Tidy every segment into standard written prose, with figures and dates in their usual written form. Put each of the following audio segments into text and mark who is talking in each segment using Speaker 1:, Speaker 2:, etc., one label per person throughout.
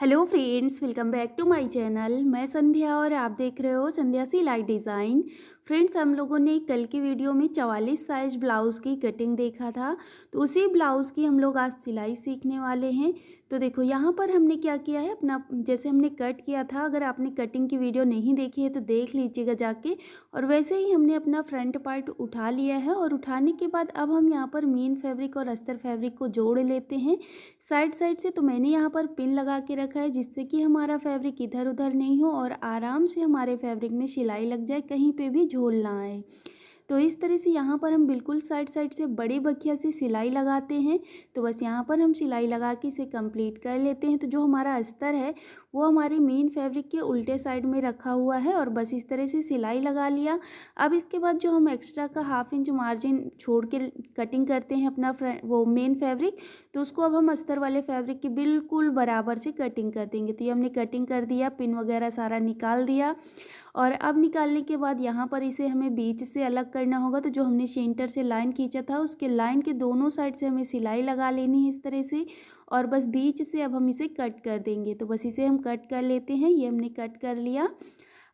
Speaker 1: Hello friends, welcome back to my channel. मैं संध्या और आप देख रहे हो संध्या सिलाई डिज़ाइन। फ्रेंड्स, हम लोगों ने कल की वीडियो में 44 साइज ब्लाउज़ की कटिंग देखा था, तो उसी ब्लाउज़ की हम लोग आज सिलाई सीखने वाले हैं। तो देखो यहाँ पर हमने क्या किया है, अपना जैसे हमने कट किया था, अगर आपने कटिंग की वीडियो नहीं देखी है तो देख लीजिएगा जाके। और वैसे ही हमने अपना फ्रंट पार्ट उठा लिया है और उठाने के बाद अब हम यहाँ पर मेन फैब्रिक और अस्तर फैब्रिक को जोड़ लेते हैं साइड साइड से। तो मैंने यहाँ पर पिन लगा के रखा है जिससे कि हमारा फैब्रिक इधर उधर नहीं हो और आराम से हमारे फैब्रिक में सिलाई लग जाए, कहीं पे भी झोल ना आए। तो इस तरह से यहाँ पर हम बिल्कुल साइड साइड से बड़े बखिया से सिलाई लगाते हैं। तो बस यहाँ पर हम सिलाई लगा के इसे कंप्लीट कर लेते हैं। तो जो हमारा अस्तर है वो हमारे मेन फैब्रिक के उल्टे साइड में रखा हुआ है और बस इस तरह से सिलाई लगा लिया। अब इसके बाद जो हम एक्स्ट्रा का 1/2 इंच मार्जिन छोड़ के कटिंग करते हैं अपना वो मेन फैब्रिक, तो उसको अब हम अस्तर वाले फैब्रिक के बिल्कुल बराबर से कटिंग कर देंगे। तो ये हमने कटिंग कर दिया, पिन वगैरह सारा निकाल दिया। और अब निकालने के बाद यहाँ पर इसे हमें बीच से अलग करना होगा। तो जो हमने सेंटर से लाइन खींचा था उसके लाइन के दोनों साइड से हमें सिलाई लगा लेनी है इस तरह से। और बस बीच से अब हम इसे कट कर देंगे। तो बस इसे हम कट कर लेते हैं, ये हमने कट कर लिया।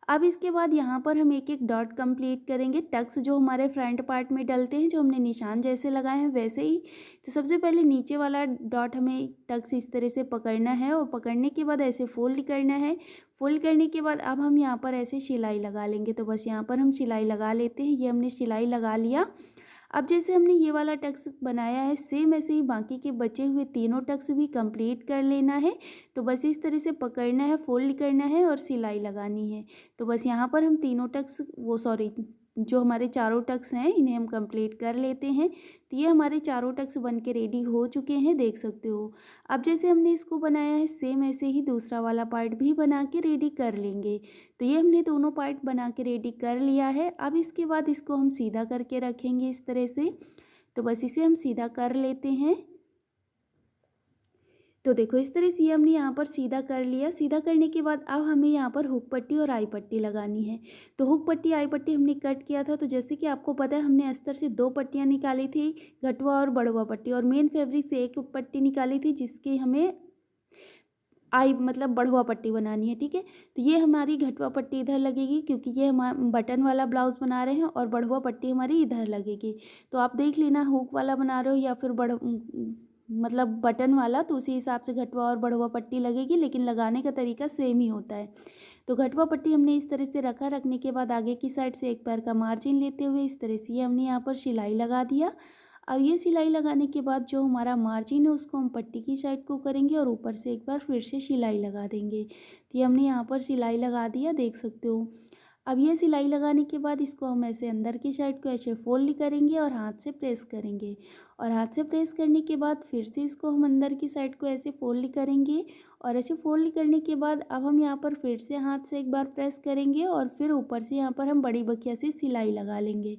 Speaker 1: अब इसके बाद यहाँ पर हम एक एक डॉट कंप्लीट करेंगे, टक्स जो हमारे फ्रंट पार्ट में डलते हैं, जो हमने निशान जैसे लगाए हैं वैसे ही। तो सबसे पहले नीचे वाला डॉट हमें टक्स इस तरह से पकड़ना है और पकड़ने के बाद ऐसे फोल्ड करना है। फोल्ड करने के बाद अब हम यहाँ पर ऐसे सिलाई लगा लेंगे। तो बस यहाँ पर हम सिलाई लगा लेते हैं, ये हमने सिलाई लगा लिया। अब जैसे हमने ये वाला टक्स बनाया है सेम ऐसे ही बाकी के बचे हुए तीनों टक्स भी कंप्लीट कर लेना है। तो बस इस तरह से पकड़ना है, फोल्ड करना है और सिलाई लगानी है। तो बस यहाँ पर हम तीनों टक्स जो हमारे चारों टक्स हैं इन्हें हम कंप्लीट कर लेते हैं। तो ये हमारे चारों टक्स बन के रेडी हो चुके हैं, देख सकते हो। अब जैसे हमने इसको बनाया है सेम ऐसे ही दूसरा वाला पार्ट भी बना के रेडी कर लेंगे। तो ये हमने दोनों पार्ट बना के रेडी कर लिया है। अब इसके बाद इसको हम सीधा करके रखेंगे इस तरह से। तो बस इसे हम सीधा कर लेते हैं। तो देखो इस तरह से ये हमने यहाँ पर सीधा कर लिया। सीधा करने के बाद अब हमें यहाँ पर हुक पट्टी और आई पट्टी लगानी है। तो हुक पट्टी आई पट्टी हमने कट किया था, तो जैसे कि आपको पता है हमने अस्तर से 2 पट्टियाँ निकाली थी, घटवा और बड़वा पट्टी, और मेन फैब्रिक से 1 पट्टी निकाली थी जिसकी हमें आई मतलब बढ़वा पट्टी बनानी है। ठीक है, तो ये हमारी घटवा पट्टी इधर लगेगी क्योंकि ये हम बटन वाला ब्लाउज बना रहे हैं और बढ़वा पट्टी हमारी इधर लगेगी। तो आप देख लेना हुक वाला बना रहे हो या फिर मतलब बटन वाला, तो उसी हिसाब से घटवा और बढ़वा पट्टी लगेगी, लेकिन लगाने का तरीका सेम ही होता है। तो घटवा पट्टी हमने इस तरह से रखा, रखने के बाद आगे की साइड से एक पैर का मार्जिन लेते हुए इस तरह से ये हमने यहाँ पर सिलाई लगा दिया। अब ये सिलाई लगाने के बाद जो हमारा मार्जिन है उसको हम पट्टी की साइड को करेंगे और ऊपर से एक बार फिर से सिलाई लगा देंगे। तो ये हमने यहाँ पर सिलाई लगा दिया, देख सकते हो। अब ये सिलाई लगाने के बाद इसको हम ऐसे अंदर की साइड को ऐसे फोल्ड करेंगे और हाथ से प्रेस करेंगे। और हाथ से प्रेस करने के बाद फिर से इसको हम अंदर की साइड को ऐसे फोल्ड करेंगे। और ऐसे फोल्ड करने के बाद अब हम यहाँ पर फिर से हाथ से एक बार प्रेस करेंगे और फिर ऊपर से यहाँ पर हम बड़ी बखिया से सिलाई लगा लेंगे।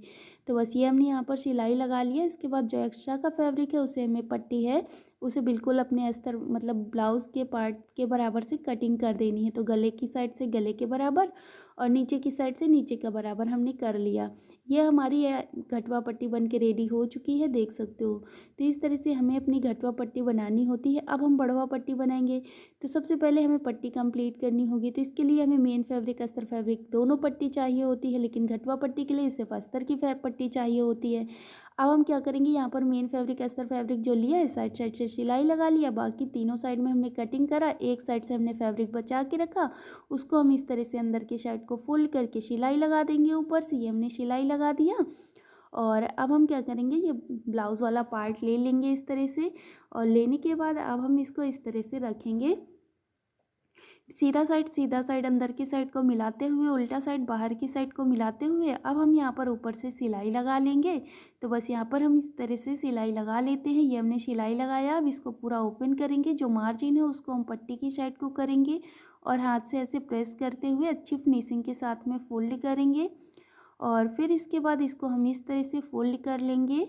Speaker 1: तो बस ये हमने यहाँ पर सिलाई लगा लिया। इसके बाद जो एक्स्ट्रा का फैब्रिक है उसे हमें पट्टी है उसे बिल्कुल अपने अस्तर मतलब ब्लाउज़ के पार्ट के बराबर से कटिंग कर देनी है। तो गले की साइड से गले के बराबर और नीचे की साइड से नीचे का बराबर हमने कर लिया। ये हमारी घटवा पट्टी बन के रेडी हो चुकी है, देख सकते हो। तो इस तरह से हमें अपनी घटवा पट्टी बनानी होती है। अब हम बढ़वा पट्टी बनाएंगे। तो सबसे पहले हमें पट्टी कंप्लीट करनी होगी। तो इसके लिए हमें मेन फैब्रिक अस्तर फैब्रिक दोनों पट्टी चाहिए होती है, लेकिन घटवा पट्टी के लिए सिर्फ अस्तर की पट्टी चाहिए होती है। अब हम क्या करेंगे, यहाँ पर मेन फैब्रिक अस्तर फैब्रिक जो लिया है साइड साइड से सिलाई लगा लिया, बाकी तीनों साइड में हमने कटिंग करा, एक साइड से हमने फैब्रिक बचा के रखा, उसको हम इस तरह से अंदर की साइड को फोल्ड करके सिलाई लगा देंगे ऊपर से। ये हमने सिलाई लगा दिया। और अब हम क्या करेंगे, ये ब्लाउज़ वाला पार्ट ले लेंगे इस तरह से। और लेने के बाद अब हम इसको इस तरह से रखेंगे, सीधा साइड अंदर की साइड को मिलाते हुए, उल्टा साइड बाहर की साइड को मिलाते हुए अब हम यहाँ पर ऊपर से सिलाई लगा लेंगे। तो बस यहाँ पर हम इस तरह से सिलाई लगा लेते हैं। ये हमने सिलाई लगाया। अब इसको पूरा ओपन करेंगे, जो मार्जिन है उसको हम पट्टी की साइड को करेंगे और हाथ से ऐसे प्रेस करते हुए अच्छी फिनिशिंग के साथ में फोल्ड करेंगे। और फिर इसके बाद इसको हम इस तरह से फोल्ड कर लेंगे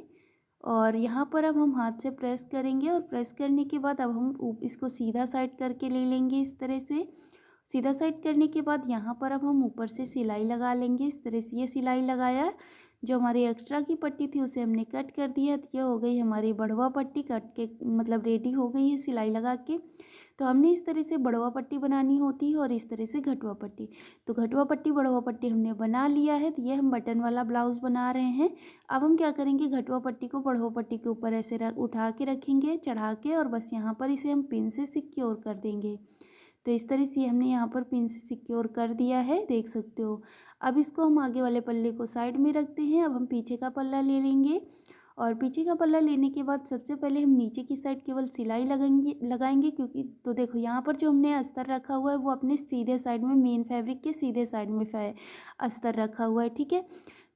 Speaker 1: और यहाँ पर अब हम हाथ से प्रेस करेंगे और प्रेस करने के बाद अब हम इसको सीधा साइड करके ले लेंगे इस तरह से। सीधा साइड करने के बाद यहाँ पर अब हम ऊपर से सिलाई लगा लेंगे इस तरह से। ये सिलाई लगाया, जो हमारी एक्स्ट्रा की पट्टी थी उसे हमने कट कर दिया। तो ये हो गई हमारी बढ़वा पट्टी कट के मतलब रेडी हो गई है सिलाई लगा के। तो हमने इस तरह से बढ़वा पट्टी बनानी होती है और इस तरह से घटवा पट्टी। तो घटवा पट्टी बढ़वा पट्टी हमने बना लिया है। तो ये हम बटन वाला ब्लाउज़ बना रहे हैं। अब हम क्या करेंगे, घटवा पट्टी को बढ़वा पट्टी के ऊपर ऐसे उठा के रखेंगे, चढ़ा के, और बस यहाँ पर इसे हम पिन से सिक्योर कर देंगे। तो इस तरह से हमने यहाँ पर पिन से सिक्योर कर दिया है, देख सकते हो। अब इसको हम आगे वाले पल्ले को साइड में रखते हैं। अब हम पीछे का पल्ला ले लेंगे और पीछे का पल्ला लेने के बाद सबसे पहले हम नीचे की साइड केवल सिलाई लगाएंगे क्योंकि तो देखो यहाँ पर जो हमने अस्तर रखा हुआ है वो अपने सीधे साइड में, मेन फैब्रिक के सीधे साइड में अस्तर रखा हुआ है, ठीक है।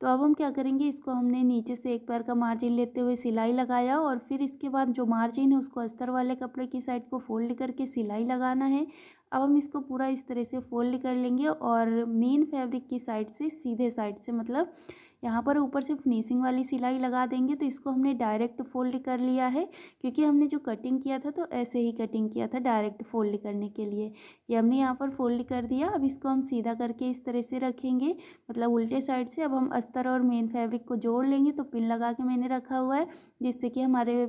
Speaker 1: तो अब हम क्या करेंगे, इसको हमने नीचे से एक पैर का मार्जिन लेते हुए सिलाई लगाया और फिर इसके बाद जो मार्जिन है उसको अस्तर वाले कपड़े की साइड को फोल्ड करके सिलाई लगाना है। अब हम इसको पूरा इस तरह से फोल्ड कर लेंगे और मेन फैब्रिक की साइड से, सीधे साइड से, मतलब यहाँ पर ऊपर से फिनिशिंग वाली सिलाई लगा देंगे। तो इसको हमने डायरेक्ट फोल्ड कर लिया है क्योंकि हमने जो कटिंग किया था तो ऐसे ही कटिंग किया था डायरेक्ट फोल्ड करने के लिए। ये हमने यहाँ पर फोल्ड कर दिया। अब इसको हम सीधा करके इस तरह से रखेंगे, मतलब उल्टे साइड से। अब हम अस्तर और मेन फैब्रिक को जोड़ लेंगे। तो पिन लगा के मैंने रखा हुआ है जिससे कि हमारे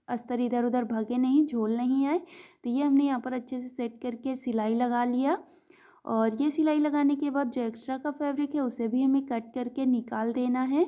Speaker 1: अस्तर इधर उधर भागे नहीं, झोल नहीं आए। तो ये हमने यहाँ पर अच्छे से सेट करके सिलाई लगा लिया। और ये सिलाई लगाने के बाद जो एक्स्ट्रा का फैब्रिक है उसे भी हमें कट करके निकाल देना है।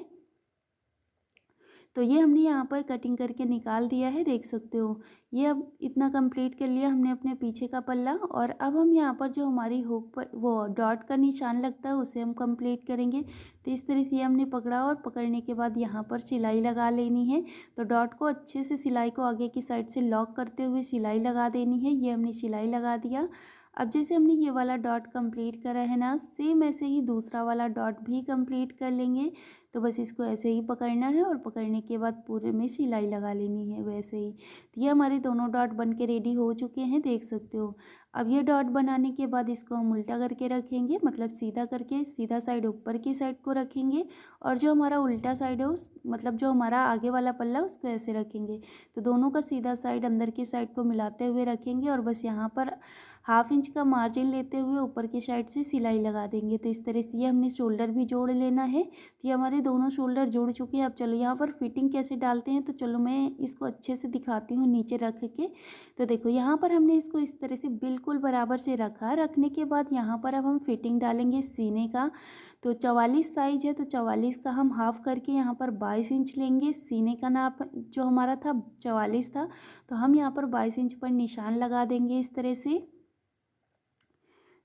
Speaker 1: तो ये हमने यहाँ पर कटिंग करके निकाल दिया है, देख सकते हो। ये अब इतना कंप्लीट कर लिया हमने अपने पीछे का पल्ला। और अब हम यहाँ पर जो हमारी हुक पर वो डॉट का निशान लगता है उसे हम कंप्लीट करेंगे। तो इस तरह से हमने पकड़ा और पकड़ने के बाद यहाँ पर सिलाई लगा लेनी है। तो डॉट को अच्छे से सिलाई को आगे की साइड से लॉक करते हुए सिलाई लगा देनी है। ये हमने सिलाई लगा दिया। अब जैसे हमने ये वाला डॉट कंप्लीट करा है ना, सेम ऐसे ही दूसरा वाला डॉट भी कंप्लीट कर लेंगे। तो बस इसको ऐसे ही पकड़ना है और पकड़ने के बाद पूरे में सिलाई लगा लेनी है वैसे ही। तो ये हमारे दोनों डॉट बन के रेडी हो चुके हैं, देख सकते हो। अब ये डॉट बनाने के बाद इसको हम उल्टा करके रखेंगे, मतलब सीधा करके, सीधा साइड ऊपर की साइड को रखेंगे और जो हमारा उल्टा साइड है उस, मतलब जो हमारा आगे वाला पल्ला उसको ऐसे रखेंगे। तो दोनों का सीधा साइड अंदर की साइड को मिलाते हुए रखेंगे और बस यहाँ पर 1/2 इंच का मार्जिन लेते हुए ऊपर की साइड से सिलाई लगा देंगे। तो इस तरह से ये हमने शोल्डर भी जोड़ लेना है। तो ये हमारे दोनों शोल्डर जुड़ चुके हैं। अब चलो यहाँ पर फिटिंग कैसे डालते हैं, तो चलो मैं इसको अच्छे से दिखाती हूँ नीचे रख के। तो देखो यहाँ पर हमने इसको इस तरह से बिल्कुल बराबर से रखा। रखने के बाद यहाँ पर अब हम फिटिंग डालेंगे सीने का। तो 44 साइज है, तो 44 का हम हाफ करके यहाँ पर 22 इंच लेंगे। सीने का नाप जो हमारा था 44 था, तो हम यहाँ पर 22 इंच पर निशान लगा देंगे इस तरह से।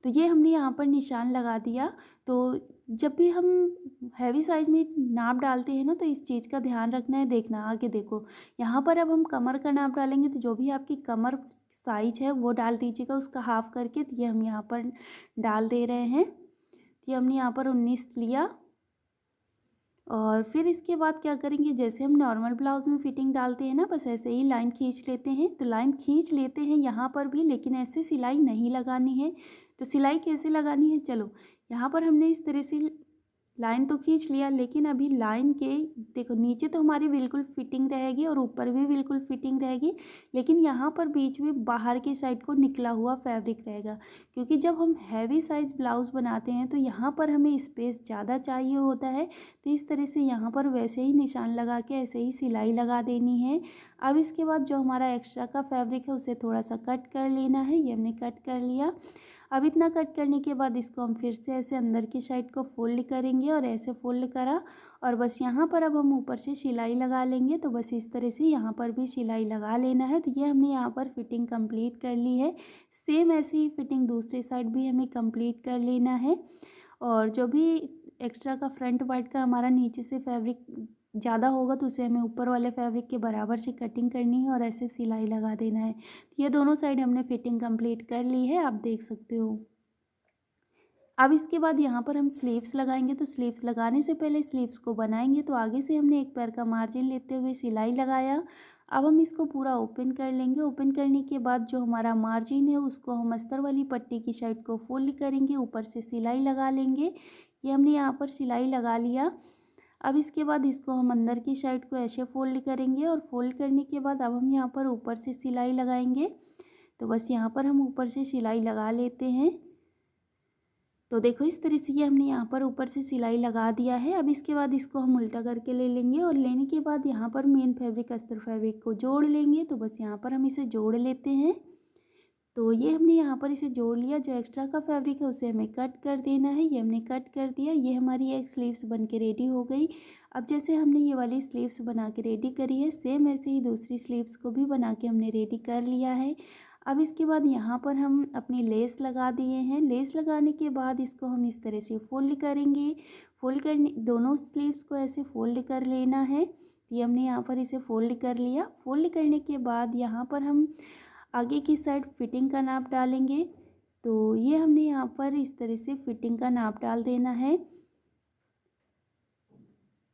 Speaker 1: तो ये हमने यहाँ पर निशान लगा दिया। तो जब भी हम हैवी साइज में नाप डालते हैं ना, तो इस चीज़ का ध्यान रखना है। देखना आगे देखो, यहाँ पर अब हम कमर का नाप डालेंगे। तो जो भी आपकी कमर साइज है वो डाल दीजिएगा उसका हाफ करके। तो ये हम यहाँ पर डाल दे रहे हैं। तो ये हमने यहाँ पर 19 लिया। और फिर इसके बाद क्या करेंगे, जैसे हम नॉर्मल ब्लाउज में फिटिंग डालते हैं ना, बस ऐसे ही लाइन खींच लेते हैं। तो लाइन खींच लेते हैं यहाँ पर भी, लेकिन ऐसे सिलाई नहीं लगानी है। तो सिलाई कैसे लगानी है, चलो यहाँ पर हमने इस तरह से लाइन तो खींच लिया, लेकिन अभी लाइन के देखो नीचे तो हमारी बिल्कुल फिटिंग रहेगी और ऊपर भी बिल्कुल फिटिंग रहेगी, लेकिन यहाँ पर बीच में बाहर की साइड को निकला हुआ फैब्रिक रहेगा। क्योंकि जब हम हैवी साइज़ ब्लाउज़ बनाते हैं तो यहाँ पर हमें स्पेस ज़्यादा चाहिए होता है। तो इस तरह से यहाँ पर वैसे ही निशान लगा के ऐसे ही सिलाई लगा देनी है। अब इसके बाद जो हमारा एक्स्ट्रा का फैब्रिक है उसे थोड़ा सा कट कर लेना है। ये हमने कट कर लिया। अब इतना कट करने के बाद इसको हम फिर से ऐसे अंदर की साइड को फोल्ड करेंगे और ऐसे फोल्ड करा और बस यहाँ पर अब हम ऊपर से सिलाई लगा लेंगे। तो बस इस तरह से यहाँ पर भी सिलाई लगा लेना है। तो ये हमने यहाँ पर फिटिंग कंप्लीट कर ली है। सेम ऐसे ही फिटिंग दूसरी साइड भी हमें कंप्लीट कर लेना है। और जो भी एक्स्ट्रा का फ्रंट पार्ट का हमारा नीचे से फैब्रिक ज़्यादा होगा तो उसे हमें ऊपर वाले फैब्रिक के बराबर से कटिंग करनी है और ऐसे सिलाई लगा देना है। ये दोनों साइड हमने फिटिंग कंप्लीट कर ली है, आप देख सकते हो। अब इसके बाद यहाँ पर हम स्लीव्स लगाएंगे। तो स्लीव्स लगाने से पहले स्लीव्स को बनाएंगे। तो आगे से हमने एक पैर का मार्जिन लेते हुए सिलाई लगाया। अब हम इसको पूरा ओपन कर लेंगे। ओपन करने के बाद जो हमारा मार्जिन है उसको हम अस्तर वाली पट्टी की साइड को फोल्ड करेंगे, ऊपर से सिलाई लगा लेंगे। ये हमने यहाँ पर सिलाई लगा लिया। अब इसके बाद इसको हम अंदर की साइड को ऐसे फोल्ड करेंगे और फोल्ड करने के बाद अब हम यहाँ पर ऊपर से सिलाई लगाएंगे। तो बस यहाँ पर हम ऊपर से सिलाई लगा लेते हैं। तो देखो इस तरह से ये हमने यहाँ पर ऊपर से सिलाई लगा दिया है। अब इसके बाद इसको हम उल्टा करके ले लेंगे और लेने के बाद यहाँ पर मेन फैब्रिक अस्तर फैब्रिक को जोड़ लेंगे। तो बस यहाँ पर हम इसे जोड़ लेते हैं। तो ये हमने यहाँ पर इसे जोड़ लिया। जो एक्स्ट्रा का फैब्रिक है उसे हमें कट कर देना है। ये हमने कट कर दिया। ये हमारी एक स्लीव्स बन के रेडी हो गई। अब जैसे हमने ये वाली स्लीव्स बना के रेडी करी है, सेम ऐसे ही दूसरी स्लीव्स को भी बना के हमने रेडी कर लिया है। अब इसके बाद यहाँ पर हम अपनी लेस लगा दिए हैं। लेस लगाने के बाद इसको हम इस तरह से फोल्ड करेंगे। फोल्ड करने, दोनों स्लीव्स को ऐसे फोल्ड कर लेना है। ये हमने यहाँ पर इसे फोल्ड कर लिया। फोल्ड करने के बाद यहाँ पर हम आगे की साइड फिटिंग का नाप डालेंगे। तो ये हमने यहाँ पर इस तरह से फिटिंग का नाप डाल देना है।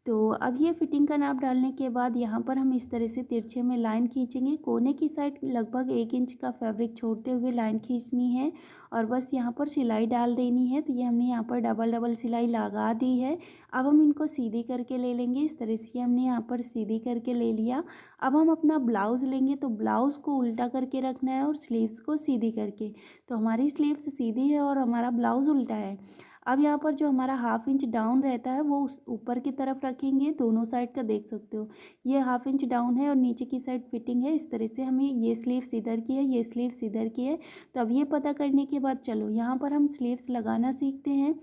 Speaker 1: तो अब ये फिटिंग का नाप डालने के बाद यहाँ पर हम इस तरह से तिरछे में लाइन खींचेंगे। कोने की साइड लगभग 1 इंच का फैब्रिक छोड़ते हुए लाइन खींचनी है और बस यहाँ पर सिलाई डाल देनी है। तो ये हमने यहाँ पर डबल सिलाई लगा दी है। अब हम इनको सीधी करके ले लेंगे। इस तरह से हमने यहाँ पर सीधी करके ले लिया। अब हम अपना ब्लाउज़ लेंगे। तो ब्लाउज़ को उल्टा करके रखना है और स्लीव्स को सीधी करके। तो हमारी स्लीव्स सीधी है और हमारा ब्लाउज़ उल्टा है। अब यहाँ पर जो हमारा 1/2 इंच डाउन रहता है वो उस ऊपर की तरफ रखेंगे। दोनों साइड का देख सकते हो, ये 1/2 इंच डाउन है और नीचे की साइड फिटिंग है। इस तरह से हमें ये स्लीव्स इधर की है, ये स्लीव्स इधर की है। तो अब ये पता करने के बाद चलो यहाँ पर हम स्लीव्स लगाना सीखते हैं।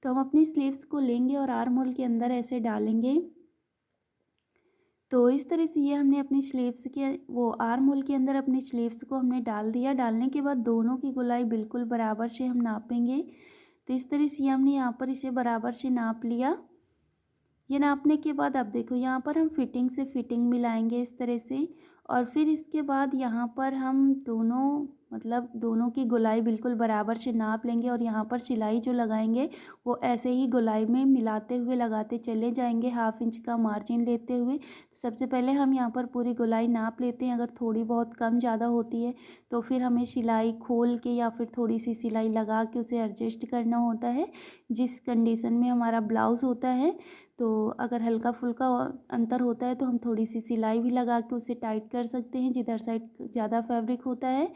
Speaker 1: तो हम अपनी स्लीव्स को लेंगे और आर्म होल के अंदर ऐसे डालेंगे। तो इस तरह से ये हमने अपनी स्लीव्स के वो आर्म होल के अंदर अपनी स्लीव्स को हमने डाल दिया। डालने के बाद दोनों की गोलाई बिल्कुल बराबर से हम नापेंगे। तो इस तरह से हमने यहाँ पर इसे बराबर से नाप लिया। ये नापने के बाद अब देखो यहाँ पर हम फिटिंग से फिटिंग मिलाएंगे इस तरह से। और फिर इसके बाद यहाँ पर हम दोनों की गोलाई बिल्कुल बराबर से नाप लेंगे और यहाँ पर सिलाई जो लगाएंगे वो ऐसे ही गोलाई में मिलाते हुए लगाते चले जाएंगे, 1/2 इंच का मार्जिन लेते हुए। तो सबसे पहले हम यहाँ पर पूरी गोलाई नाप लेते हैं। अगर थोड़ी बहुत कम ज़्यादा होती है तो फिर हमें सिलाई खोल के या फिर थोड़ी सी सिलाई लगा के उसे एडजस्ट करना होता है जिस कंडीशन में हमारा ब्लाउज़ होता है। तो अगर हल्का फुल्का अंतर होता है तो हम थोड़ी सी सिलाई भी लगा के उसे टाइट कर सकते हैं जिधर साइड ज़्यादा फैब्रिक होता है।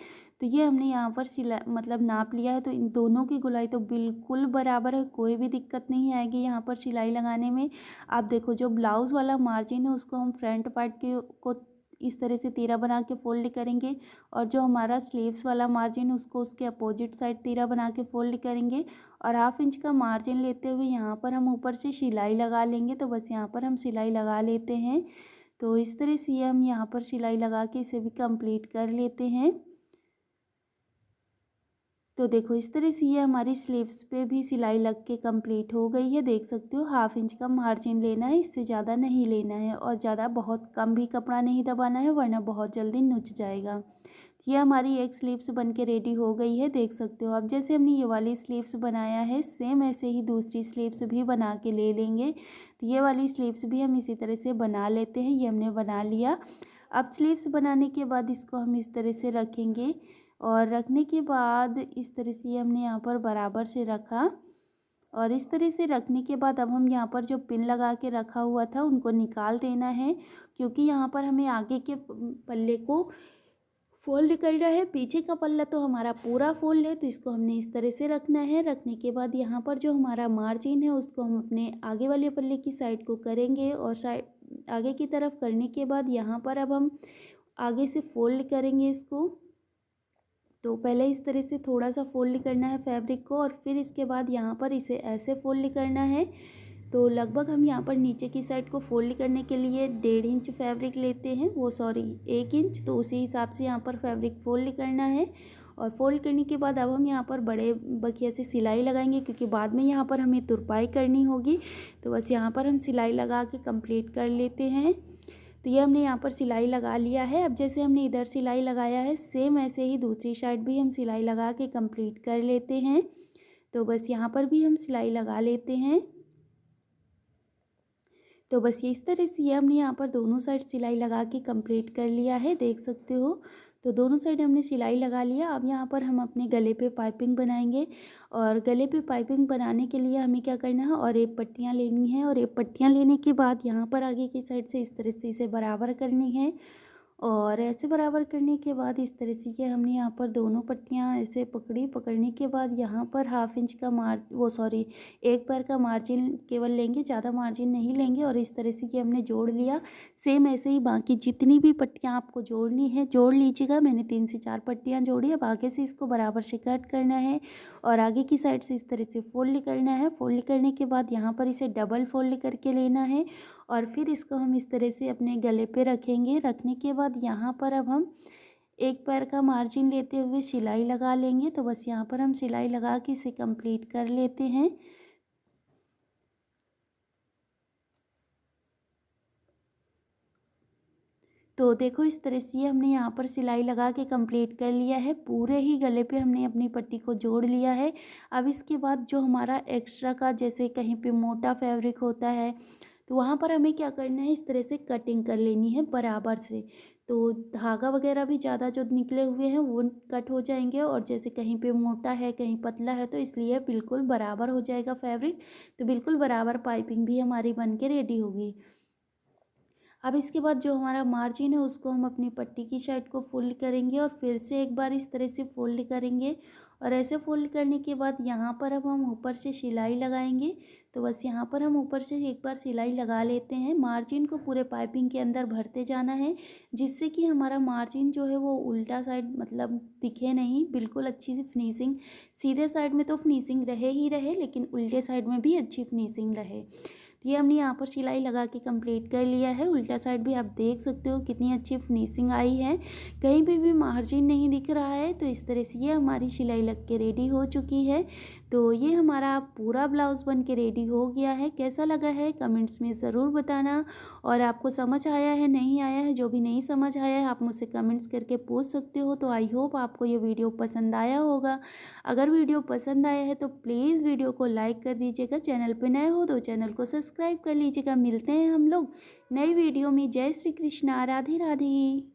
Speaker 1: तो ये हमने यहाँ पर सिलाई नाप लिया है। तो इन दोनों की गोलाई तो बिल्कुल बराबर है, कोई भी दिक्कत नहीं आएगी यहाँ पर सिलाई लगाने में। आप देखो जो ब्लाउज़ वाला मार्जिन है उसको हम फ्रंट पार्ट को इस तरह से तीरा बना के फोल्ड करेंगे और जो हमारा स्लीव्स वाला मार्जिन है उसको उसके अपोजिट साइड तीरा बना के फोल्ड करेंगे और 1/2 इंच का मार्जिन लेते हुए यहाँ पर हम ऊपर से सिलाई लगा लेंगे। तो बस यहाँ पर हम सिलाई लगा लेते हैं। तो इस तरह से हम यहाँ पर सिलाई लगा के इसे भी कंप्लीट कर लेते हैं। तो देखो इस तरह से ये हमारी स्लीव्स पे भी सिलाई लग के कंप्लीट हो गई है। देख सकते हो 1/2 इंच का मार्जिन लेना है, इससे ज़्यादा नहीं लेना है और ज़्यादा बहुत कम भी कपड़ा नहीं दबाना है वरना बहुत जल्दी नुच जाएगा। ये हमारी एक स्लीव्स बन के रेडी हो गई है, देख सकते हो। अब जैसे हमने ये वाली स्लीव्स बनाया है सेम ऐसे ही दूसरी स्लीव्स भी बना के ले लेंगे। तो ये वाली स्लीव्स भी हम इसी तरह से बना लेते हैं। ये हमने बना लिया। अब स्लीव्स बनाने के बाद इसको हम इस तरह से रखेंगे और रखने के बाद इस तरह से हमने यहाँ पर बराबर से रखा और इस तरह से रखने के बाद अब हम यहाँ पर जो पिन लगा के रखा हुआ था उनको निकाल देना है क्योंकि यहाँ पर हमें आगे के पल्ले को फोल्ड करना है। पीछे का पल्ला तो हमारा पूरा फोल्ड है तो इसको हमने इस तरह से रखना है। रखने के बाद यहाँ पर जो हमारा मार्जिन है उसको हम अपने आगे वाले पल्ले की साइड को करेंगे और साइड आगे की तरफ करने के बाद यहाँ पर अब हम आगे से फोल्ड करेंगे इसको। तो पहले इस तरह से थोड़ा सा फोल्ड करना है फैब्रिक को और फिर इसके बाद यहाँ पर इसे ऐसे फोल्ड करना है। तो लगभग हम यहाँ पर नीचे की साइड को फोल्ड करने के लिए 1.5 इंच फैब्रिक लेते हैं, 1 इंच। तो उसी हिसाब से यहाँ पर फैब्रिक फोल्ड करना है और फोल्ड करने के बाद अब हम यहाँ पर बड़े बखिया से सिलाई लगाएंगे क्योंकि बाद में यहाँ पर हमें तुरपाई करनी होगी। तो बस यहाँ पर हम सिलाई लगा के कंप्लीट कर लेते हैं। तो ये हमने यहाँ पर सिलाई लगा लिया है। अब जैसे हमने इधर सिलाई लगाया है सेम ऐसे ही दूसरी साइड भी हम सिलाई लगा के कंप्लीट कर लेते हैं। तो बस यहाँ पर भी हम सिलाई लगा लेते हैं। तो बस ये इस तरह से ये हमने यहाँ पर दोनों साइड सिलाई लगा के कंप्लीट कर लिया है, देख सकते हो। तो दोनों साइड हमने सिलाई लगा लिया। अब यहाँ पर हम अपने गले पे पाइपिंग बनाएंगे और गले पे पाइपिंग बनाने के लिए हमें क्या करना है और 1 पट्टियाँ लेनी है और 1 पट्टियाँ लेने के बाद यहाँ पर आगे की साइड से इस तरह से इसे बराबर करनी है और ऐसे बराबर करने के बाद इस तरह से ये हमने यहाँ पर दोनों पट्टियाँ ऐसे पकड़ी। पकड़ने के बाद यहाँ पर हाफ इंच का एक पैर का मार्जिन केवल लेंगे, ज़्यादा मार्जिन नहीं लेंगे। और इस तरह से ये हमने जोड़ लिया। सेम ऐसे ही बाकी जितनी भी पट्टियाँ आपको जोड़नी है जोड़ लीजिएगा। मैंने 3 से 4 पट्टियाँ जोड़ी। अब आगे से इसको बराबर से कट करना है और आगे की साइड से इस तरह से फोल्ड करना है। फोल्ड करने के बाद यहाँ पर इसे डबल फोल्ड करके लेना है और फिर इसको हम इस तरह से अपने गले पे रखेंगे। रखने के बाद यहाँ पर अब हम एक पैर का मार्जिन लेते हुए सिलाई लगा लेंगे। तो बस यहाँ पर हम सिलाई लगा के इसे कंप्लीट कर लेते हैं। तो देखो इस तरह से हमने यहाँ पर सिलाई लगा के कंप्लीट कर लिया है। पूरे ही गले पे हमने अपनी पट्टी को जोड़ लिया है। अब इसके बाद जो हमारा एक्स्ट्रा का जैसे कहीं पे मोटा फैब्रिक होता है तो वहाँ पर हमें क्या करना है, इस तरह से कटिंग कर लेनी है बराबर से। तो धागा वगैरह भी ज़्यादा जो निकले हुए हैं वो कट हो जाएंगे और जैसे कहीं पे मोटा है कहीं पतला है तो इसलिए बिल्कुल बराबर हो जाएगा फैब्रिक। तो बिल्कुल बराबर पाइपिंग भी हमारी बन के रेडी होगी। अब इसके बाद जो हमारा मार्जिन है उसको हम अपनी पट्टी की साइड को फोल्ड करेंगे और फिर से एक बार इस तरह से फोल्ड करेंगे। और ऐसे फोल्ड करने के बाद यहाँ पर अब हम ऊपर से सिलाई लगाएंगे। तो बस यहाँ पर हम ऊपर से एक बार सिलाई लगा लेते हैं। मार्जिन को पूरे पाइपिंग के अंदर भरते जाना है जिससे कि हमारा मार्जिन जो है वो उल्टा साइड मतलब दिखे नहीं, बिल्कुल अच्छी सी फिनिशिंग। सीधे साइड में तो फिनिशिंग रहे ही रहे लेकिन उल्टे साइड में भी अच्छी फिनिशिंग रहे। तो ये हमने यहाँ पर सिलाई लगा के कंप्लीट कर लिया है। उल्टा साइड भी आप देख सकते हो कितनी अच्छी फिनिशिंग आई है, कहीं पे भी मार्जिन नहीं दिख रहा है। तो इस तरह से ये हमारी सिलाई लग के रेडी हो चुकी है। तो ये हमारा पूरा ब्लाउज़ बन के रेडी हो गया है। कैसा लगा है कमेंट्स में ज़रूर बताना। और आपको समझ आया है नहीं आया है, जो भी नहीं समझ आया है आप मुझसे कमेंट्स करके पूछ सकते हो। तो आई होप आपको ये वीडियो पसंद आया होगा। अगर वीडियो पसंद आया है तो प्लीज़ वीडियो को लाइक कर दीजिएगा। चैनल पे नए हो तो चैनल को सब्सक्राइब कर लीजिएगा। मिलते हैं हम लोग नई वीडियो में। जय श्री कृष्णा, राधे राधे।